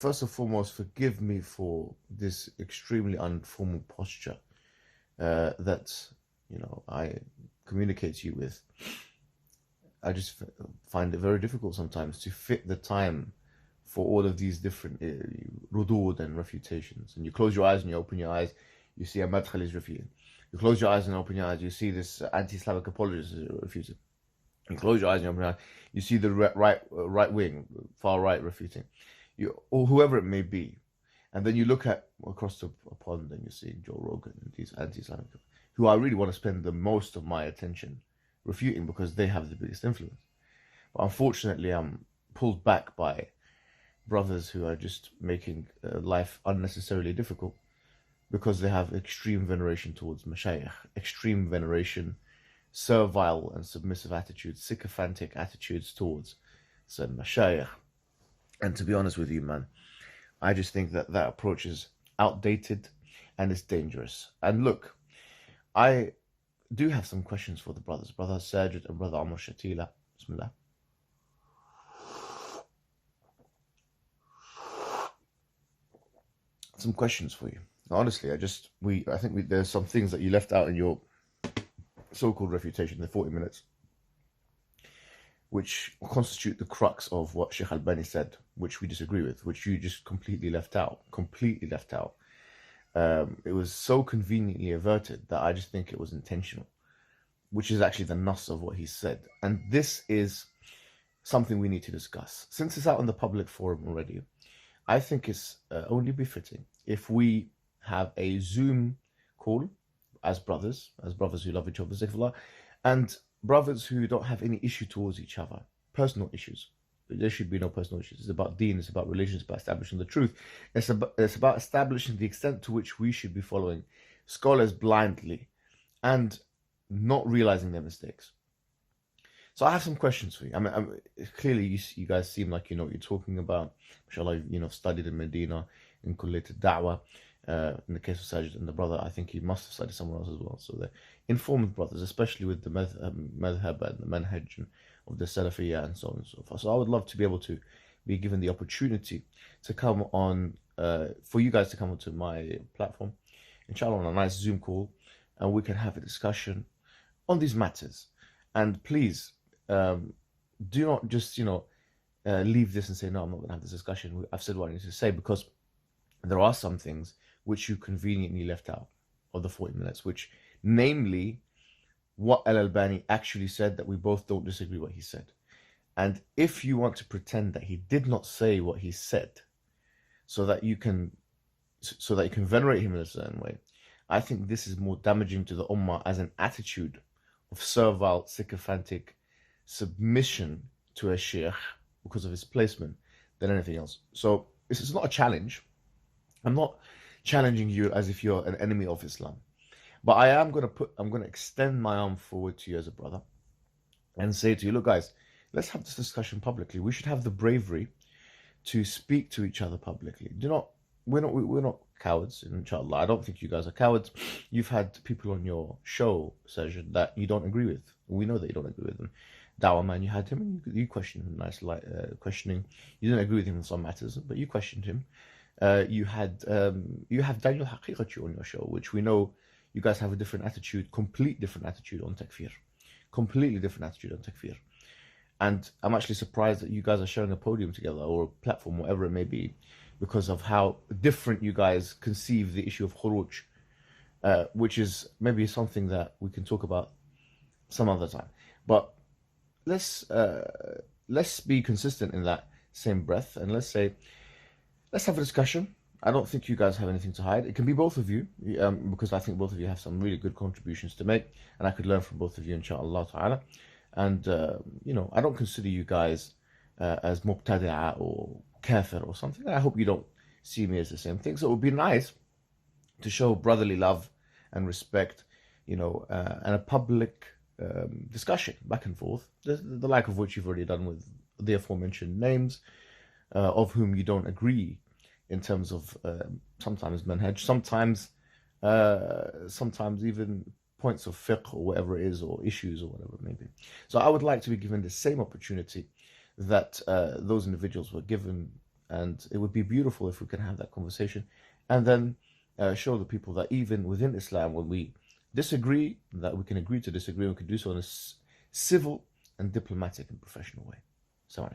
first and foremost, forgive me for this extremely unformal posture that I communicate to you with. I just find it very difficult sometimes to fit the time for all of these different rudud and refutations. And you close your eyes and you open your eyes, you see a madkhal is refuting. You close your eyes and open your eyes, you see this anti-Slavic apologist is refuting. You close your eyes and open your eyes, you see the right wing, far right refuting. Or whoever it may be. And then you look across the pond and you see Joe Rogan and these anti-Islamic, who I really want to spend the most of my attention refuting because they have the biggest influence. But unfortunately, I'm pulled back by brothers who are just making life unnecessarily difficult because they have extreme veneration towards mashayikh, extreme veneration, servile and submissive attitudes, sycophantic attitudes towards certain mashayikh. And to be honest with you, man, I just think that approach is outdated and it's dangerous. And look, I do have some questions for the brothers, brother Sاجد and brother Amr Shatila. Bismillah. Some questions for you. Honestly, I think there's some things that you left out in your so-called refutation, the 40 minutes, which constitute the crux of what Sheikh Albani said, which we disagree with, which you just completely left out. It was so conveniently averted that I just think it was intentional, which is actually the nuss of what he said. And this is something we need to discuss. Since it's out in the public forum already, I think it's only befitting if we have a Zoom call as brothers who love each other, and brothers who don't have any issue towards each other, personal issues. There should be no personal issues. It's about deen, it's about religion, it's about establishing the truth. It's about establishing the extent to which we should be following scholars blindly and not realizing their mistakes. So I have some questions for you. I mean, clearly you guys seem like you know what you're talking about. Mashallah, you've studied in Medina, in Kulliyat al-Da'wah. In the case of Sajid and the brother, I think he must have studied somewhere else as well. So they're informed brothers, especially with the madhab and the manhaj of the Salafiyya and so on and so forth. So I would love to be able to be given the opportunity to come on, for you guys to come onto my platform, inshallah, on a nice Zoom call, and we can have a discussion on these matters. And please, do not just, leave this and say, no, I'm not going to have this discussion. I've said what I need to say, because there are some things which you conveniently left out of the 40 minutes, which, namely, what Al-Albani actually said, that we both don't disagree what he said. And if you want to pretend that he did not say what he said, so that you can venerate him in a certain way, I think this is more damaging to the ummah as an attitude of servile, sycophantic submission to a sheikh because of his placement than anything else. So this is not a challenge. I'm not challenging you as if you're an enemy of Islam, but I'm going to extend my arm forward to you as a brother and say to you, look guys, let's have this discussion publicly. We should have the bravery to speak to each other publicly. We're not cowards, inshallah. I don't think you guys are cowards. You've had people on your show, Session, that you don't agree with. We know that you don't agree with them. Dawah man, you had him and you questioned him, nice questioning. You didn't agree with him on some matters, but you questioned him. You have Daniel Haqiqati on your show, which we know you guys have a different attitude, completely different attitude on takfir. And I'm actually surprised that you guys are sharing a podium together or a platform, whatever it may be, because of how different you guys conceive the issue of khuruj, which is maybe something that we can talk about some other time. But let's be consistent in that same breath, and let's have a discussion. I don't think you guys have anything to hide. It can be both of you, because I think both of you have some really good contributions to make, and I could learn from both of you, inshallah ta'ala. And, I don't consider you guys as muqtadi'a or kafir or something. I hope you don't see me as the same thing. So it would be nice to show brotherly love and respect, and a public discussion back and forth, the like of which you've already done with the aforementioned names, of whom you don't agree in terms of sometimes manhaj, sometimes even points of fiqh or whatever it is, or issues or whatever it may be. So I would like to be given the same opportunity that those individuals were given And it would be beautiful if we can have that conversation and then show the people that even within Islam, when we disagree, that we can agree to disagree, and we can do so in a civil and diplomatic and professional way. So